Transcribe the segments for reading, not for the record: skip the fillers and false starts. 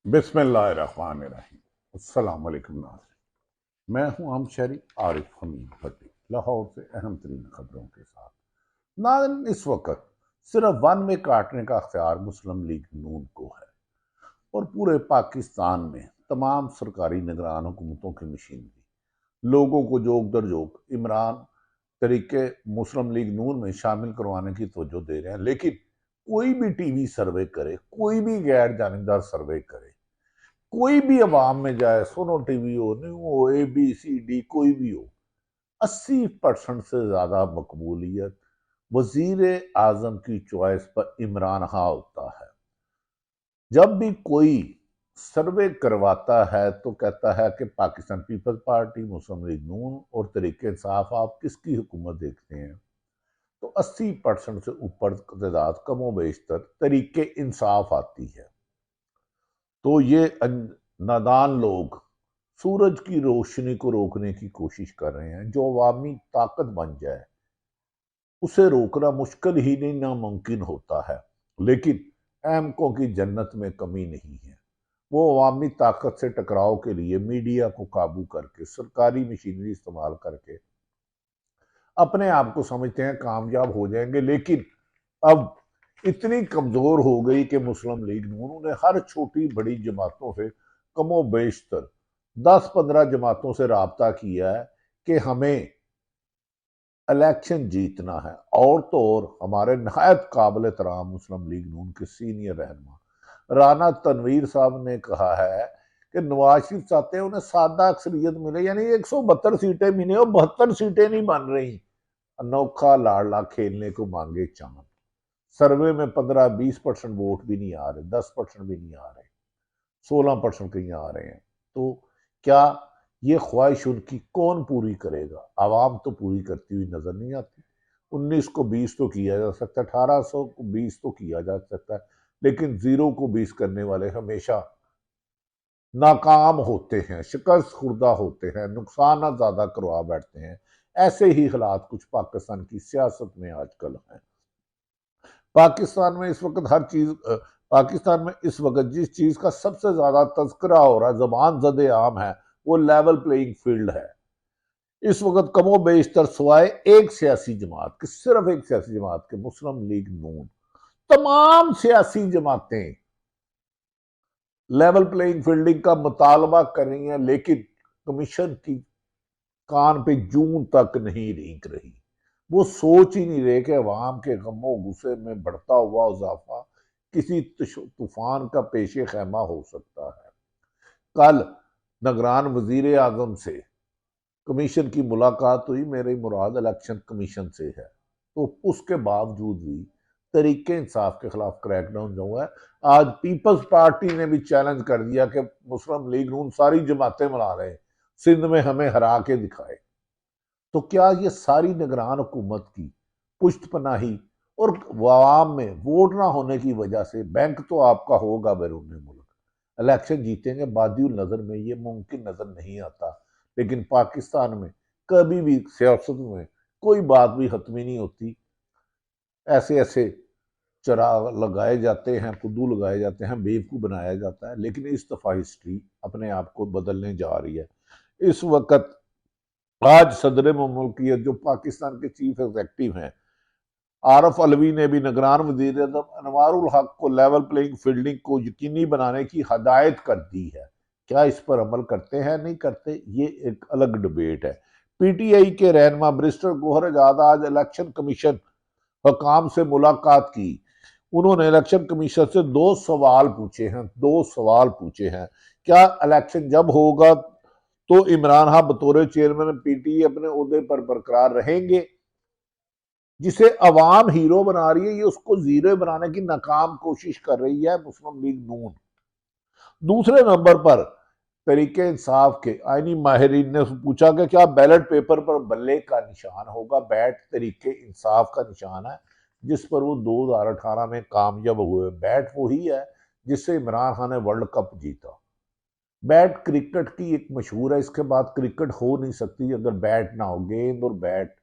बिस्मिल्लाहिर्रहमानिर्रहीम। अस्सलाम वालेकुम नाज़रीन। मैं हूं आम शहरी आरिफ हमीद भट्टी, लाहौर से अहम तरीन खबरों के साथ। नाज़रीन, इस वक्त सिर्फ वन वे काटने का अख्तियार मुस्लिम लीग नून को है और पूरे पाकिस्तान में तमाम सरकारी निगरान हुकूमतों की मशीनरी लोगों को जोक दर जोक इमरान तरीके मुस्लिम लीग नून में शामिल करवाने की तवज्जो दे रहे हैं। लेकिन कोई भी टीवी सर्वे करे, कोई भी गैर जानिबदार सर्वे करे, कोई भी अवाम में जाए, सोनो टीवी हो, न्यू हो, ABCD कोई भी हो, 80% से ज्यादा मकबूलियत वजीर आजम की चॉइस पर इमरान खान होता है। जब भी कोई सर्वे करवाता है तो कहता है कि पाकिस्तान पीपल्स पार्टी, मुस्लिम लीग नून और तरीके इंसाफ, आप किसकी हुकूमत देखते हैं? तो 80% से ऊपर तादाद कमो बेशतर तरीके इंसाफ आती है। तो ये नादान लोग सूरज की रोशनी को रोकने की कोशिश कर रहे हैं। जो अवामी ताकत बन जाए उसे रोकना मुश्किल ही नहीं, नामुमकिन होता है। लेकिन अहमकों की जन्नत में कमी नहीं है। वो अवामी ताकत से टकराव के लिए मीडिया को काबू करके, सरकारी मशीनरी इस्तेमाल करके अपने आप को समझते हैं कामयाब हो जाएंगे। लेकिन अब इतनी कमजोर हो गई कि मुस्लिम लीग नून ने हर छोटी बड़ी जमातों से कमो बेशतर 10-15 जमातों से राब्ता किया है कि हमें इलेक्शन जीतना है। और तो और हमारे नहायत काबिल एहतराम मुस्लिम लीग नून के सीनियर रहनुमा राना तनवीर साहब ने कहा है कि नवाज शरीफ चाहते हैं उन्हें सादा अक्सरियत मिले, यानी 172 सीटें मिले और 72 सीटें नहीं बन रही। अनोखा लाडला खेलने को मांगे चांद। सर्वे में 15-20% वोट भी नहीं आ रहे, 10% भी नहीं आ रहे, 16% कहीं आ रहे हैं। तो क्या ये ख्वाहिश उनकी कौन पूरी करेगा? आवाम तो पूरी करती हुई नजर नहीं आती। 19 को 20 तो किया जा सकता है, 1800 को 20 तो किया जा सकता है, लेकिन 0 को 20 करने वाले हमेशा नाकाम होते हैं, शिकस्त खुर्दा होते हैं, नुकसान ज्यादा करवा बैठते हैं। ऐसे ही हालात कुछ पाकिस्तान की सियासत में आजकल हैं। पाकिस्तान में इस वक्त हर चीज पाकिस्तान में इस वक्त जिस चीज का सबसे ज्यादा तस्करा हो रहा है, जबान जदे आम है, वो लेवल प्लेइंग फील्ड है। इस वक्त कमो बेशतर सिवाय एक सियासी जमात के, सिर्फ एक सियासी जमात के, मुस्लिम लीग नून, तमाम सियासी जमातें लेवल प्लेइंग फील्डिंग का मुतालबा कर रही हैं। लेकिन कमीशन की कान पे जून तक नहीं रेंक रही। वो सोच ही नहीं रहे कि अवाम के गमो गुस्से में बढ़ता हुआ इजाफा किसी तूफान का पेशे खैमा हो सकता है। कल निगरान वजीर आजम से कमीशन की मुलाकात हुई। मेरी मुराद इलेक्शन कमीशन से है। तो उसके बावजूद भी तरीके इंसाफ के खिलाफ क्रैकडाउन जो हुआ है, आज पीपल्स पार्टी ने भी चैलेंज कर दिया कि मुस्लिम लीग नून सारी जमातें मिला रहे, सिंध में हमें हरा के दिखाए। तो क्या ये सारी निगरान हुकूमत की पुष्ट पनाही और आवाम में वोट ना होने की वजह से, बैंक तो आपका होगा बैरून मुल्क, इलेक्शन जीतेंगे, बादियुल नजर में ये मुमकिन नजर नहीं आता। लेकिन पाकिस्तान में कभी भी सियासत में कोई बात भी हतमी नहीं होती। ऐसे ऐसे चराग लगाए जाते हैं, कुद्दू लगाए जाते हैं, बेवकूफ बनाया जाता है। लेकिन इस दफा हिस्ट्री अपने आप को बदलने जा रही है। इस वक्त आज सदर मुल्कियत जो पाकिस्तान के चीफ एग्जेक्टिव हैं, आरफ अलवी ने भी निगरान वजीर अनवारुल हक को लेवल प्लेइंग फील्डिंग को यकीनी बनाने की हदायत कर दी है। क्या इस पर अमल करते हैं, नहीं करते, ये एक अलग डिबेट है। PTI के रहनुमा बैरिस्टर गौहर आजाद आज इलेक्शन कमीशन हकाम से मुलाकात की। उन्होंने इलेक्शन कमीशन से दो सवाल पूछे हैं, क्या इलेक्शन जब होगा तो इमरान खान बतौर चेयरमैन PTI अपने ओहदे पर बरकरार रहेंगे? जिसे अवाम हीरो बना रही है, ये उसको जीरो बनाने की नाकाम कोशिश कर रही है मुस्लिम लीग नून। दूसरे नंबर पर तरीके इंसाफ के आईनी माहिरीन ने पूछा कि क्या बैलेट पेपर पर बल्ले का निशान होगा? बैट तरीके इंसाफ का निशान है जिस पर वो 2018 में कामयाब हुए। बैट वही है जिससे इमरान खान ने वर्ल्ड कप जीता। बैट क्रिकेट की एक मशहूर है, इसके बाद क्रिकेट हो नहीं सकती अगर बैट ना हो। गेंद और बैट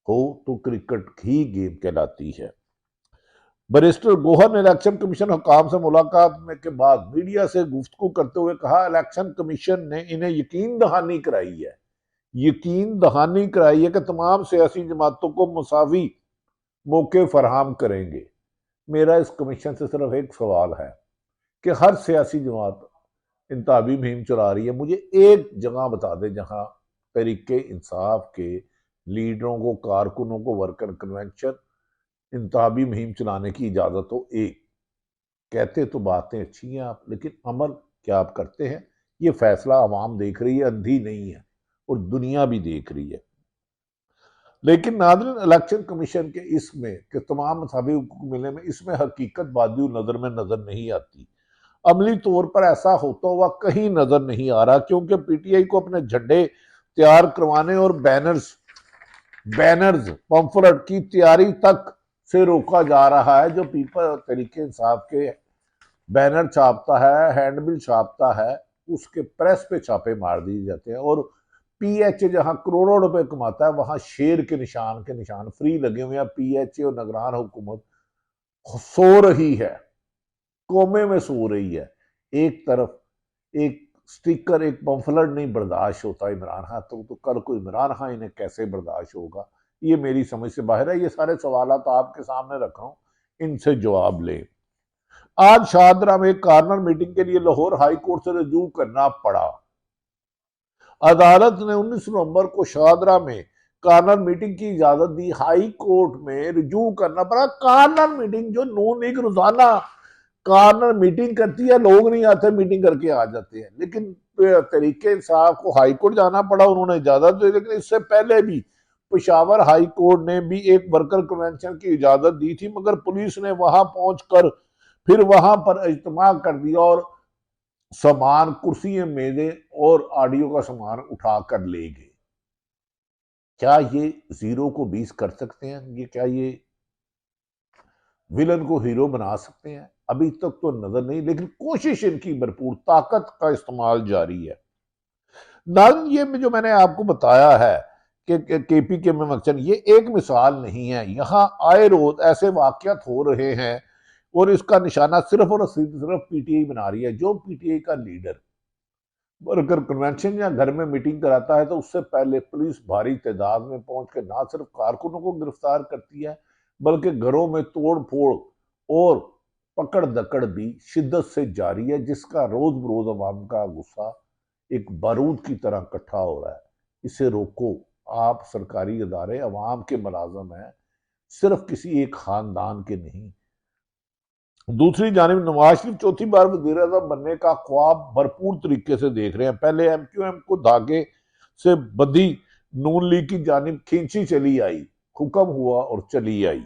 हो तो क्रिकेट ही गेम कहलाती है। बैरिस्टर गोहर ने इलेक्शन कमीशन हुकाम से मुलाकात में के बाद मीडिया से गुफ्तगू करते हुए कहा, इलेक्शन कमीशन ने इन्हें यकीन दहानी कराई है कि तमाम सियासी जमातों को मुसावी मौके फराहम करेंगे। मेरा इस कमीशन से सिर्फ एक सवाल है कि हर सियासी जमात इंतखाबी मुहिम चला रही है, मुझे एक जगह बता दे जहां तरीके इंसाफ के लीडरों को, कारकुनों को वर्कर कन्वेंशन इंतखाबी मुहिम चलाने की इजाजत हो। एक कहते तो बातें अच्छी हैं आप, लेकिन अमल क्या आप करते हैं? ये फैसला आवाम देख रही है, अंधी नहीं है, और दुनिया भी देख रही है। लेकिन नाज़रीन, इलेक्शन कमीशन के इसमें कि तमाम मसावी हुकूक मिलने में इसमें हकीकत बादी नजर में नजर नहीं आती। अमली तौर पर ऐसा होता हुआ कहीं नजर नहीं आ रहा, क्योंकि पीटीआई को अपने झंडे तैयार करवाने और बैनर्स पंफलेट की तैयारी तक से रोका जा रहा है। जो पीपल तरीके इंसाफ के बैनर छापता है, हैंडबिल छापता है, उसके प्रेस पे छापे मार दिए जाते हैं। और पीएचए जहां करोड़ों रुपए कमाता है, वहां शेर के निशान फ्री लगे हुए हैं। पीएचए और निगरान हुकूमत सो रही है, कोमे में सो रही है। एक तरफ एक स्टिकर, एक पंफलेट नहीं बर्दाश्त होता इमरान खान तो कल को इमरान खान इन्हें कैसे बर्दाश्त होगा? ये मेरी समझ से बाहर है। ये सारे सवाल तो आपके सामने रख रहा हूं, इनसे जवाब लें। आज शाहदरा में कॉर्नर मीटिंग के लिए लाहौर हाई कोर्ट से रजू करना पड़ा। अदालत ने 19 नवंबर को शाहदरा में कॉर्नर मीटिंग की इजाजत दी। हाई कोर्ट में रजू करना पड़ा। कॉर्नर मीटिंग, जो नून लीग रोजाना कॉर्नर मीटिंग करती है, लोग नहीं आते, मीटिंग करके आ जाते हैं, लेकिन तरीके इंसाफ को हाई कोर्ट जाना पड़ा, उन्होंने इजाजत दी। लेकिन इससे पहले भी पेशावर हाई कोर्ट ने भी एक वर्कर कन्वेंशन की इजाजत दी थी, मगर पुलिस ने वहां पहुंचकर फिर वहां पर इज्तिमा कर दिया और सामान, कुर्सियां, मेजें और ऑडियो का सामान उठा कर ले गए। क्या ये 0 को 20 कर सकते हैं? ये क्या ये विलन को हीरो बना सकते हैं? अभी तक तो नजर नहीं, लेकिन कोशिश इनकी भरपूर, ताकत का इस्तेमाल जारी है। नाज़रीन, ये जो मैंने आपको बताया है कि केपी के में मकसद, ये एक मिसाल नहीं है। यहाँ आए रोज ऐसे वाकयात हो रहे हैं और इसका निशाना सिर्फ और सिर्फ पीटीआई बना रही है। जो पीटीआई का लीडर वर्कर कन्वेंशन या घर में मीटिंग कराता है, तो उससे पहले पुलिस भारी तादाद में पहुंच कर ना सिर्फ कारकुनों को गिरफ्तार करती है, बल्कि घरों में तोड़ फोड़ और पकड़ दकड़ भी शिद्दत से जारी है, जिसका रोज बरोज अवाम का गुस्सा एक बारूद की तरह इकट्ठा हो रहा है। इसे रोको। आप सरकारी अदारे अवाम के मुलाजम हैं, सिर्फ किसी एक खानदान के नहीं। दूसरी जानिब नवाज शरीफ चौथी बार वजीर आजम बनने का ख्वाब भरपूर तरीके से देख रहे हैं। पहले एमक्यूएम को धागे से बंधी नून लीग की जानिब खींची चली आई, हुक्म हुआ और चली आई।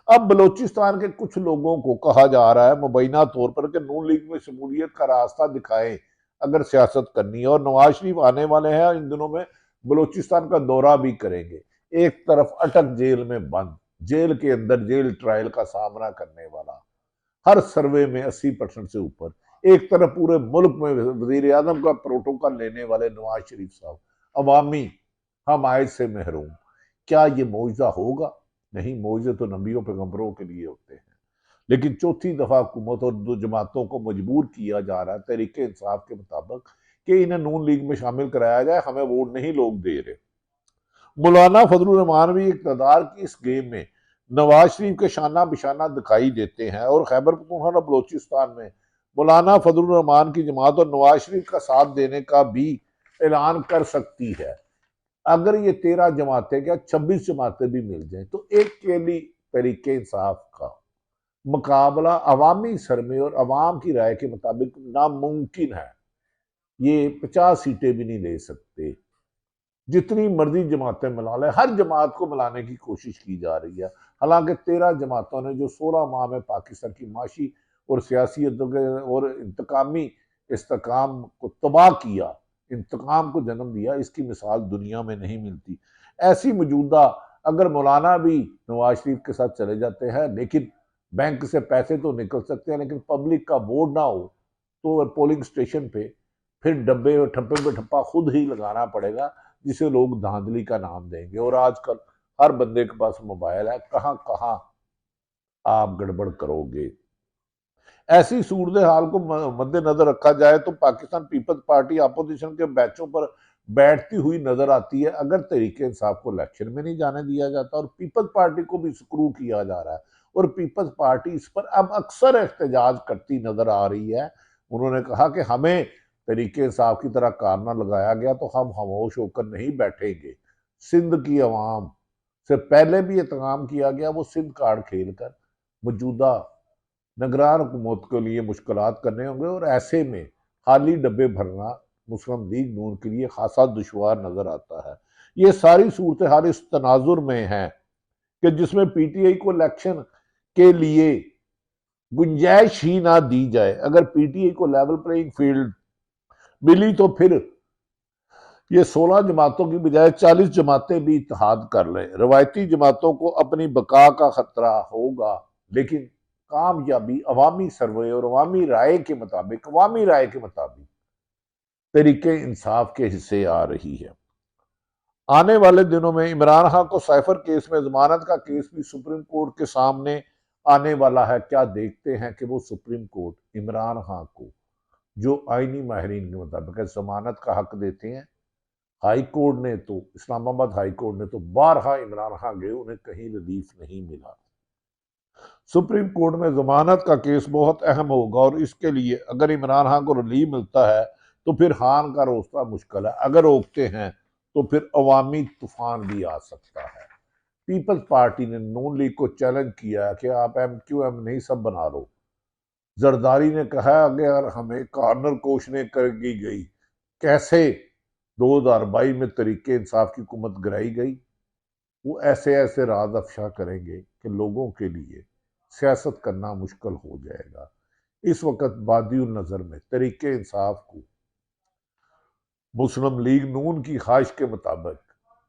अब बलोचिस्तान के कुछ लोगों को कहा जा रहा है मुबैना तौर पर कि नून लीग में शमूलियत का रास्ता दिखाएं अगर सियासत करनी है। और नवाज शरीफ आने वाले हैं, इन दिनों में बलोचिस्तान का दौरा भी करेंगे। एक तरफ अटक जेल में बंद, जेल के अंदर जेल ट्रायल का सामना करने वाला, हर सर्वे में 80% से ऊपर, एक तरफ पूरे मुल्क में वजीर आजम का प्रोटोकॉल लेने वाले नवाज शरीफ साहब अवामी हमायत से महरूम। क्या ये मौजूदा होगा? नहीं, मौजे तो नबियों पैगंबरों के लिए होते हैं। लेकिन चौथी दफा हुकूमत और दो जमातों को मजबूर किया जा रहा है तरीके इंसाफ के मुताबिक कि इन्हें नून लीग में शामिल कराया जाए। हमें वोट नहीं लोग दे रहे। मौलाना फजलुर रहमान भी इक़्तिदार की इस गेम में नवाज शरीफ के शाना बिशाना दिखाई देते हैं और खैबर पख्तूनख्वा और बलोचिस्तान में मौलाना फजलुर रहमान की जमात और नवाज शरीफ का साथ देने का भी ऐलान कर सकती है। अगर ये 13 जमातें, क्या 26 जमातें भी मिल जाए, तो एक अकेली तरीके इंसाफ का मुकाबला अवामी सरमे और अवाम की राय के मुताबिक नामुमकिन है। ये 50 सीटें भी नहीं ले सकते। जितनी मर्जी जमातें मिला ले, हर जमात को मिलाने की कोशिश की जा रही है। हालांकि 13 जमातों ने जो 16 माह में पाकिस्तान की माशी और सियासी और इंतकामी इस्तेकाम को तबाह किया, इंतकाम को जन्म दिया, इसकी मिसाल दुनिया में नहीं मिलती। ऐसी मौजूदा अगर मौलाना भी नवाज शरीफ के साथ चले जाते हैं, लेकिन बैंक से पैसे तो निकल सकते हैं, लेकिन पब्लिक का वोट ना हो तो पोलिंग स्टेशन पे फिर डब्बे और ठप्पे पे ठप्पा खुद ही लगाना पड़ेगा, जिसे लोग धांधली का नाम देंगे। और आजकल हर बंदे के पास मोबाइल है, कहां कहां आप गड़बड़ करोगे। ऐसी सूरत हाल को मद्देनजर रखा जाए तो पाकिस्तान पीपल्स पार्टी अपोजिशन के बैचों पर बैठती हुई नजर आती है। अगर तरीके इंसाफ को इलेक्शन में नहीं जाने दिया जाता और पीपल्स पार्टी को भी स्क्रू किया जा रहा है और पीपल्स पार्टी इस पर अब अक्सर एहतजाज करती नजर आ रही है। उन्होंने कहा कि हमें तरीके इंसाफ की तरह कारना लगाया गया तो हम खामोश होकर नहीं बैठेंगे। सिंध की अवाम से पहले भी एहतमाम किया गया, वो सिंध कार्ड खेल कर मौजूदा निगरान हुकूमत के लिए मुश्किलात करने होंगे और ऐसे में खाली डब्बे भरना मुस्लिम लीग नून के लिए खासा दुश्वार नजर आता है। ये सारी सूरत हाल इस तनाजुर में है कि जिसमें पीटीआई को इलेक्शन के लिए गुंजाइश ही ना दी जाए। अगर पीटीआई को लेवल प्लेइंग फील्ड मिली तो फिर ये 16 जमातों की बजाय 40 जमातें भी इत्तेहाद कर लें। रवायती जमातों को अपनी बका का खतरा होगा, लेकिन कामयाबी अवामी सर्वे और अवामी राय के मुताबिक तरीके इंसाफ के हिस्से आ रही है। आने वाले दिनों में इमरान खान को साइफर केस में जमानत का केस भी सुप्रीम कोर्ट के सामने आने वाला है। क्या देखते हैं कि वो सुप्रीम कोर्ट इमरान खान को जो आईनी माहरीन के मुताबिक जमानत का हक देते हैं। हाई कोर्ट ने तो इस्लामाबाद हाई कोर्ट ने तो बारहा इमरान खान गए, उन्हें कहीं रिलीफ नहीं मिला। सुप्रीम कोर्ट में जमानत का केस बहुत अहम होगा और इसके लिए अगर इमरान खान को रिलीफ मिलता है तो फिर खान का रोकना मुश्किल है। अगर रोकते हैं तो फिर अवामी तूफान भी आ सकता है। पीपल्स पार्टी ने नून लीग को चैलेंज किया कि आप MQM नहीं सब बना लो। जरदारी ने कहा अगर हमें कॉर्नर कोशने करगी गई, कैसे 2022 में तरीके इंसाफ की हुकूमत गिराई गई, वो ऐसे ऐसे राज अफशा करेंगे कि लोगों के लिए सियासत करना मुश्किल हो जाएगा। इस वक्त बादियुल नजर में तरीके इंसाफ को मुस्लिम लीग नून की ख्वाहिश के मुताबिक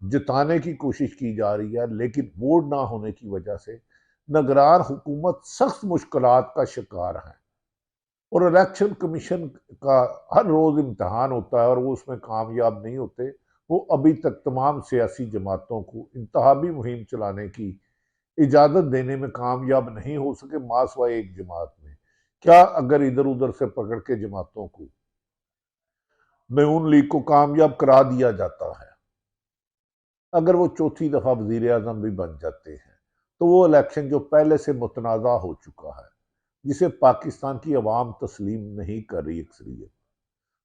जिताने की कोशिश की जा रही है, लेकिन वोट ना होने की वजह से निगरान हुकूमत सख्त मुश्किलात का शिकार है और इलेक्शन कमीशन का हर रोज इम्तहान होता है और वो उसमें कामयाब नहीं होते। वो अभी तक तमाम सियासी जमातों को इंतहाबी मुहिम चलाने की इजाजत देने में कामयाब नहीं हो सके, मासवाए एक जमात में। क्या अगर इधर उधर से पकड़ के जमातों को नून लीग को कामयाब करा दिया जाता है, अगर वो चौथी दफा वजीर आजम भी बन जाते हैं तो वो इलेक्शन जो पहले से मुतनाज़ा हो चुका है, जिसे पाकिस्तान की अवाम तस्लीम नहीं कर रही अक्सरियत,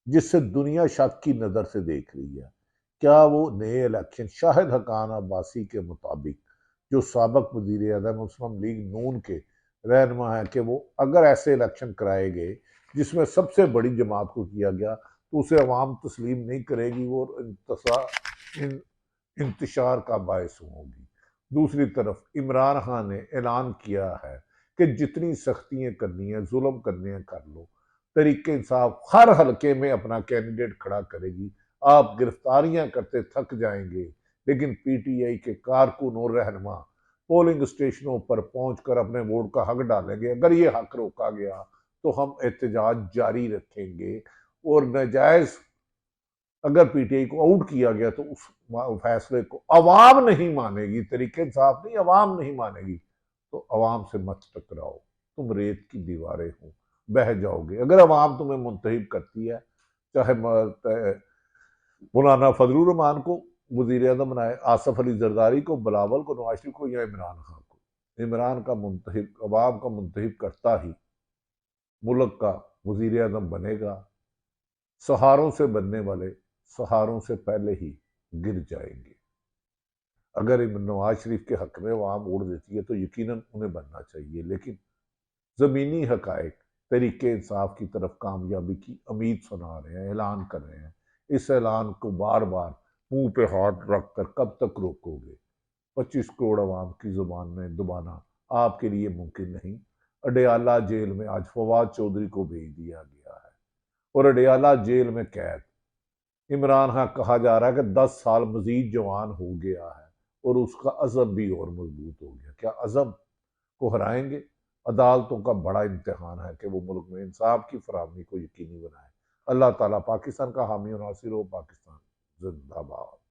जिससे दुनिया शक की नज़र से देख रही है, क्या वो नए इलेक्शन शाहिद हकान अब्बासी के मुताबिक जो साबिक वजीर आज़म मुस्लिम लीग नून के रहनुमा है कि वो अगर ऐसे इलेक्शन कराए गए जिसमें सबसे बड़ी जमात को किया गया तो उसे अवाम तस्लीम नहीं करेगी, वो इंतशार का बायस होगी। दूसरी तरफ इमरान खान ने ऐलान किया है कि जितनी सख्तियां करनी है, जुल्म करने हैं कर लो। तरीके इंसाफ हर हलके में अपना कैंडिडेट खड़ा करेगी। आप गिरफ्तारियां करते थक जाएंगे, लेकिन पीटीआई के कारकुन और रहनुमा पोलिंग स्टेशनों पर पहुंचकर अपने वोट का हक डालेंगे। अगर ये हक रोका गया तो हम एहतजाज जारी रखेंगे और नाजायज अगर पीटीआई को आउट किया गया तो उस फैसले को अवाम नहीं मानेगी, तरीके इंसाफ नहीं, अवाम नहीं मानेगी। तो अवाम से मत टकराओ, तुम रेत की दीवारें हो, बह जाओगे। अगर अवाम तुम्हें मुंतहिब करती है, चाहे मौलाना फजलुर रहमान को वजीर आजम बनाए, आसफ अली जरदारी को, बिलावल को, नवाज शरीफ को या इमरान खान को, इमरान का मुंतहिब अवाम का मुंतहिब करता ही मुल्क का वजीर आजम बनेगा। सहारों से बनने वाले सहारों से पहले ही गिर जाएंगे। अगर नवाज शरीफ के हक में आवाम वोट देती है तो यकीनन उन्हें बनना चाहिए, लेकिन ज़मीनी हकायक तरीके इंसाफ की तरफ कामयाबी की उम्मीद सुना रहे हैं, ऐलान कर रहे हैं। इस ऐलान को बार बार मुंह पे हाथ रख कर कब तक रोकोगे? 25 करोड़ आवाम की जुबान में दबाना आपके लिए मुमकिन नहीं। अडयाला जेल में आज फवाद चौधरी को भेज दिया गया है और अडयाला जेल में कैद इमरान खान कहा जा रहा है कि 10 साल मजीद जवान हो गया है और उसका अज़म भी और मजबूत हो गया। क्या अज़म को हराएंगे? अदालतों का बड़ा इम्तिहान है कि वो मुल्क में इंसाफ की फराहमी को यकीनी बनाए। अल्लाह ताला पाकिस्तान का हामी और नासिर हो। पाकिस्तान जिंदाबाद।